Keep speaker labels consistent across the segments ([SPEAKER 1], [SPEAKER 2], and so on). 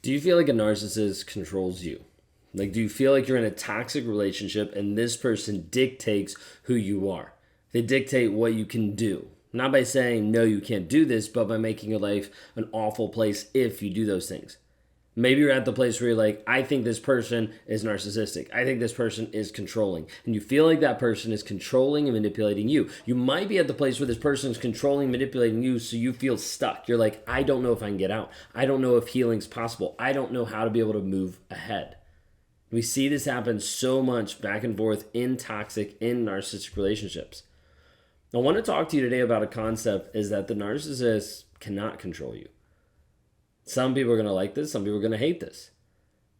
[SPEAKER 1] Do you feel like a narcissist controls you? Like, do you feel like you're in a toxic relationship and this person dictates who you are? They dictate what you can do. Not by saying, no, you can't do this, but by making your life an awful place if you do those things. Maybe you're at the place where you're like, I think this person is narcissistic. I think this person is controlling. And you feel like that person is controlling and manipulating you. You might be at the place where this person is controlling, manipulating you, so you feel stuck. You're like, I don't know if I can get out. I don't know if healing's possible. I don't know how to be able to move ahead. We see this happen so much back and forth in toxic, in narcissistic relationships. I want to talk to you today about a concept is that the narcissist cannot control you. Some people are going to like this, some people are going to hate this.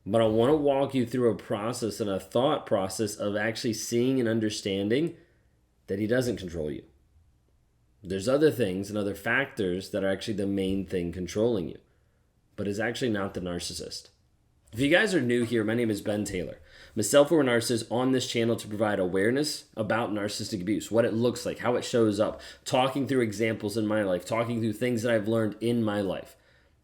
[SPEAKER 1] But I want to walk you through a process and a thought process of actually seeing and understanding that he doesn't control you. There's other things and other factors that are actually the main thing controlling you, but it's actually not the narcissist. If you guys are new here, my name is Ben Taylor. I'm a self-aware narcissist on this channel to provide awareness about narcissistic abuse, what it looks like, how it shows up, talking through examples in my life, talking through things that I've learned in my life.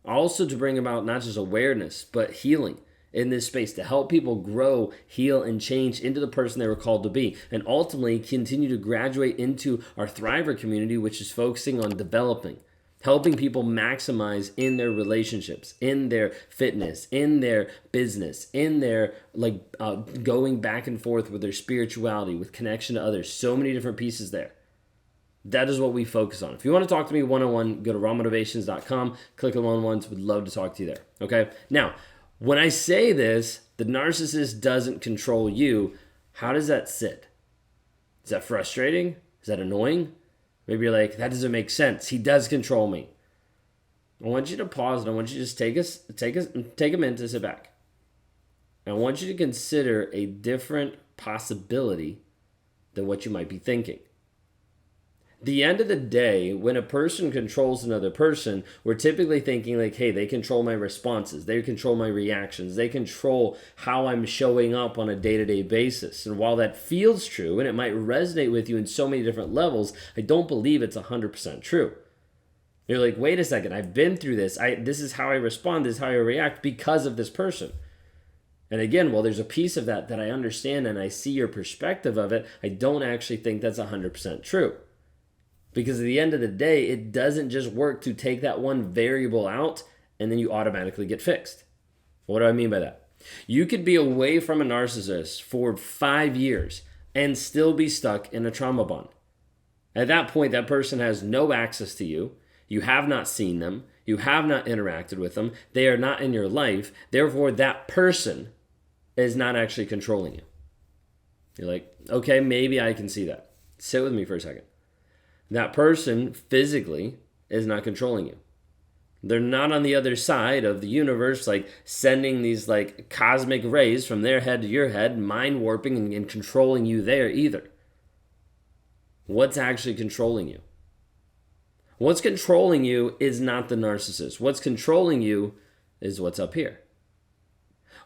[SPEAKER 1] Also to bring about not just awareness, but healing in this space to help people grow, heal, and change into the person they were called to be, and ultimately continue to graduate into our Thriver community, which is focusing on developing, helping people maximize in their relationships, in their fitness, in their business, in their going back and forth with their spirituality, with connection to others. So many different pieces there. That is what we focus on. If you want to talk to me one-on-one, go to rawmotivations.com, click on one-on-ones. Would love to talk to you there. Okay? Now, when I say this, the narcissist doesn't control you, how does that sit? Is that frustrating? Is that annoying? Maybe you're like, that doesn't make sense. He does control me. I want you to pause and I want you to just take a minute to sit back. I want you to consider a different possibility than what you might be thinking. The end of the day, when a person controls another person, we're typically thinking like, hey, they control my responses. They control my reactions. They control how I'm showing up on a day-to-day basis. And while that feels true, and it might resonate with you in so many different levels, I don't believe it's 100% true. You're like, wait a second, I've been through this. This is how I respond, this is how I react because of this person. And again, while there's a piece of that I understand and I see your perspective of it, I don't actually think that's 100% true. Because at the end of the day, it doesn't just work to take that one variable out and then you automatically get fixed. What do I mean by that? You could be away from a narcissist for 5 years and still be stuck in a trauma bond. At that point, that person has no access to you. You have not seen them. You have not interacted with them. They are not in your life. Therefore, that person is not actually controlling you. You're like, okay, maybe I can see that. Sit with me for a second. That person physically is not controlling you. They're not on the other side of the universe, like sending these like cosmic rays from their head to your head, mind warping and controlling you there either. What's actually controlling you? What's controlling you is not the narcissist. What's controlling you is what's up here.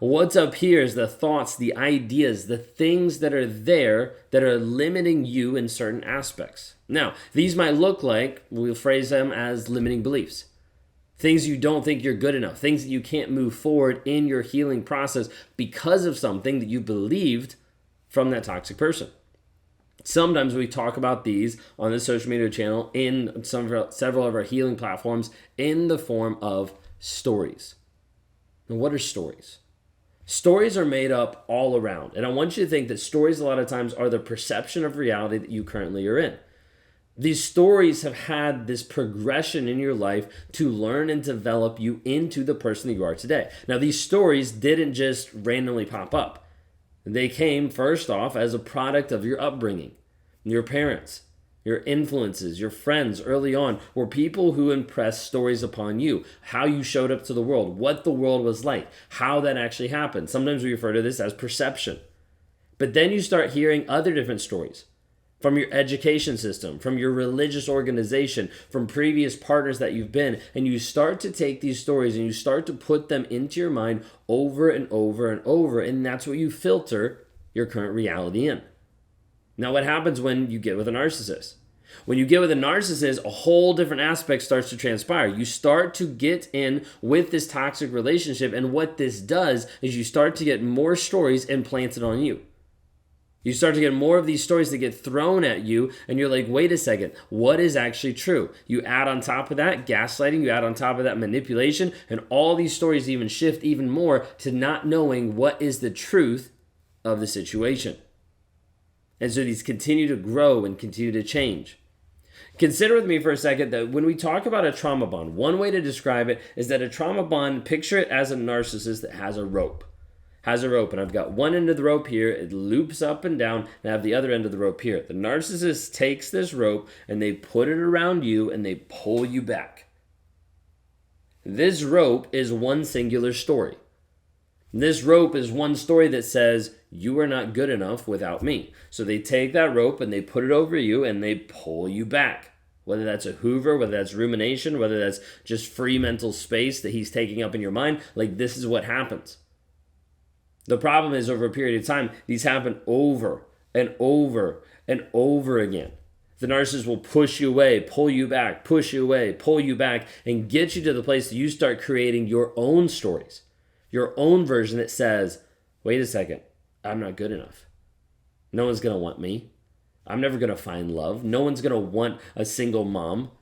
[SPEAKER 1] What's up here is the thoughts, the ideas, the things that are there that are limiting you in certain aspects. Now, these might look like, we'll phrase them as limiting beliefs. Things you don't think you're good enough, things that you can't move forward in your healing process because of something that you believed from that toxic person. Sometimes we talk about these on the social media channel in several of our healing platforms in the form of stories. Now, what are stories? Stories are made up all around. And I want you to think that stories a lot of times are the perception of reality that you currently are in. These stories have had this progression in your life to learn and develop you into the person that you are today. Now, these stories didn't just randomly pop up. They came first off as a product of your upbringing, your parents, your influences, your friends early on were people who impressed stories upon you, how you showed up to the world, what the world was like, how that actually happened. Sometimes we refer to this as perception. But then you start hearing other different stories from your education system, from your religious organization, from previous partners that you've been, and you start to take these stories and you start to put them into your mind over and over and over, and that's what you filter your current reality in. Now, what happens when you get with a narcissist? When you get with a narcissist, a whole different aspect starts to transpire. You start to get in with this toxic relationship, and what this does is you start to get more stories implanted on you. You start to get more of these stories that get thrown at you, and you're like, wait a second, what is actually true? You add on top of that gaslighting, you add on top of that manipulation, and all these stories even shift even more to not knowing what is the truth of the situation. And so these continue to grow and continue to change. Consider with me for a second that when we talk about a trauma bond, one way to describe it is that a trauma bond, picture it as a narcissist that has a rope. And I've got one end of the rope here, it loops up and down, and I have the other end of the rope here. The narcissist takes this rope and they put it around you and they pull you back. This rope is one singular story. This rope is one story that says, you are not good enough without me. So they take that rope and they put it over you and they pull you back. Whether that's a Hoover, whether that's rumination, whether that's just free mental space that he's taking up in your mind, like this is what happens. The problem is over a period of time, these happen over and over and over again. The narcissist will push you away, pull you back, push you away, pull you back, and get you to the place that you start creating your own stories, your own version that says, wait a second, I'm not good enough. No one's going to want me. I'm never going to find love. No one's going to want a single mom.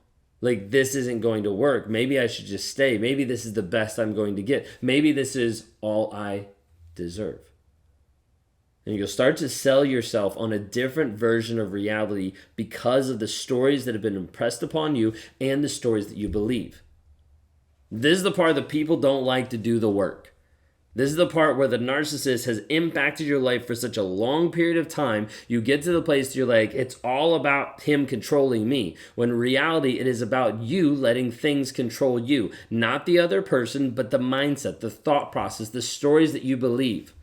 [SPEAKER 1] Like, this isn't going to work. Maybe I should just stay. Maybe this is the best I'm going to get. Maybe this is all I deserve. And you'll start to sell yourself on a different version of reality because of the stories that have been impressed upon you and the stories that you believe. This is the part that people don't like to do the work. This is the part where the narcissist has impacted your life for such a long period of time. You get to the place you're like, it's all about him controlling me. When in reality, it is about you letting things control you. Not the other person, but the mindset, the thought process, the stories that you believe.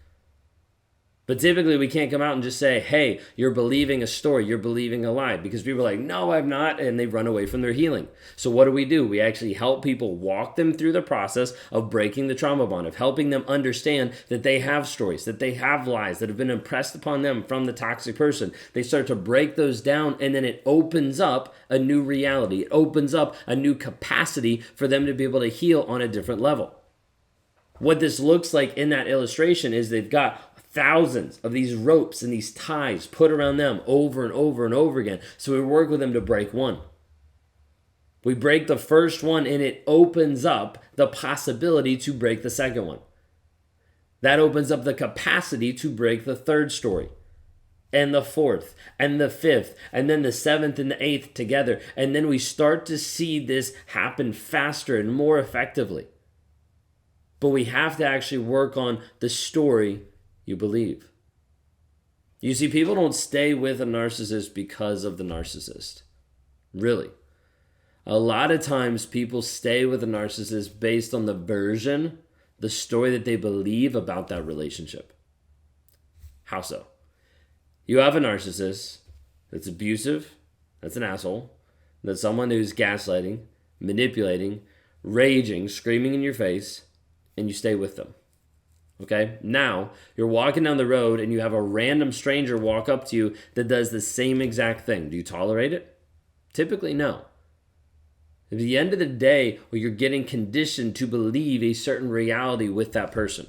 [SPEAKER 1] But typically we can't come out and just say, hey, you're believing a story, you're believing a lie, because people are like, no, I'm not, and they run away from their healing. So what do? We actually help people walk them through the process of breaking the trauma bond, of helping them understand that they have stories, that they have lies that have been impressed upon them from the toxic person. They start to break those down, and then it opens up a new reality. It opens up a new capacity for them to be able to heal on a different level. What this looks like in that illustration is they've got thousands of these ropes and these ties put around them over and over and over again. So we work with them to break one. We break the first one and it opens up the possibility to break the second one. That opens up the capacity to break the third story and the fourth and the fifth and then the seventh and the eighth together. And then we start to see this happen faster and more effectively. But we have to actually work on the story you believe. You see, people don't stay with a narcissist because of the narcissist. Really. A lot of times people stay with a narcissist based on the version, the story that they believe about that relationship. How so? You have a narcissist that's abusive, that's an asshole, that's someone who's gaslighting, manipulating, raging, screaming in your face, and you stay with them. Okay, now you're walking down the road and you have a random stranger walk up to you that does the same exact thing. Do you tolerate it? Typically, no. At the end of the day, you're getting conditioned to believe a certain reality with that person.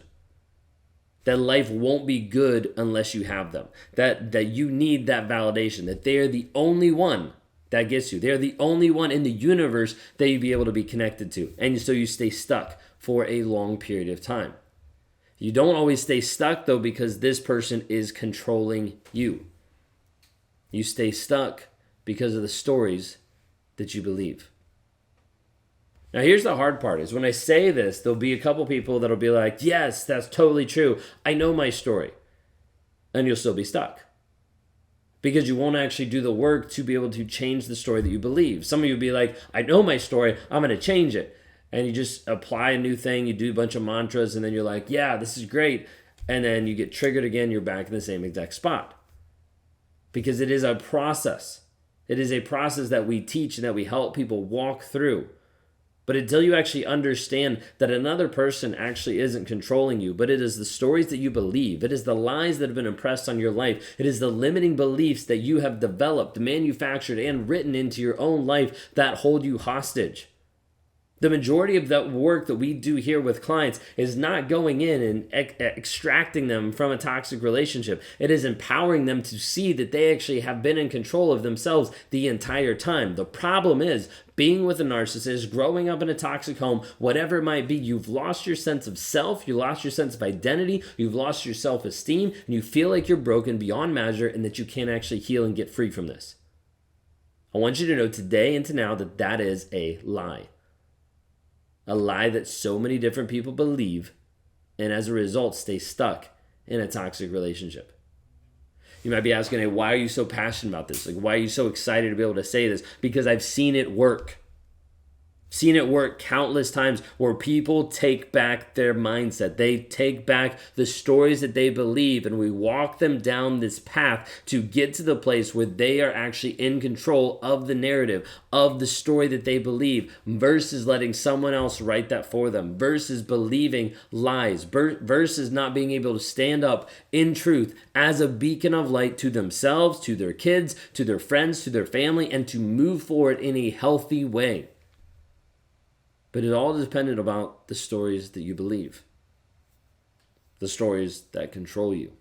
[SPEAKER 1] That life won't be good unless you have them. That you need that validation, that they are the only one that gets you. They're the only one in the universe that you'd be able to be connected to. And so you stay stuck for a long period of time. You don't always stay stuck, though, because this person is controlling you. You stay stuck because of the stories that you believe. Now, here's the hard part, is when I say this, there'll be a couple people that'll be like, yes, that's totally true. I know my story. And you'll still be stuck. Because you won't actually do the work to be able to change the story that you believe. Some of you will be like, I know my story, I'm going to change it. And you just apply a new thing, you do a bunch of mantras, and then you're like, yeah, this is great. And then you get triggered again, you're back in the same exact spot. Because it is a process. It is a process that we teach and that we help people walk through. But until you actually understand that another person actually isn't controlling you, but it is the stories that you believe, it is the lies that have been impressed on your life, it is the limiting beliefs that you have developed, manufactured, and written into your own life that hold you hostage. The majority of the work that we do here with clients is not going in and extracting them from a toxic relationship. It is empowering them to see that they actually have been in control of themselves the entire time. The problem is being with a narcissist, growing up in a toxic home, whatever it might be, you've lost your sense of self, you lost your sense of identity, you've lost your self-esteem, and you feel like you're broken beyond measure and that you can't actually heal and get free from this. I want you to know today and to now that that is a lie. A lie that so many different people believe, and as a result, stay stuck in a toxic relationship. You might be asking, hey, why are you so passionate about this? Like, why are you so excited to be able to say this? Because I've seen it work. Seen it work countless times where people take back their mindset. They take back the stories that they believe, and we walk them down this path to get to the place where they are actually in control of the narrative, of the story that they believe, versus letting someone else write that for them, versus believing lies, versus not being able to stand up in truth as a beacon of light to themselves, to their kids, to their friends, to their family, and to move forward in a healthy way. But it all depended about the stories that you believe, the stories that control you.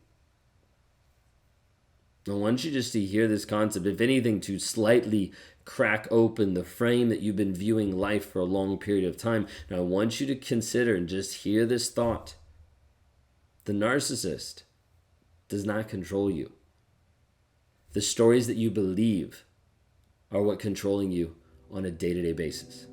[SPEAKER 1] I want you just to hear this concept, if anything, to slightly crack open the frame that you've been viewing life for a long period of time. Now, I want you to consider and just hear this thought. The narcissist does not control you. The stories that you believe are what controlling you on a day-to-day basis.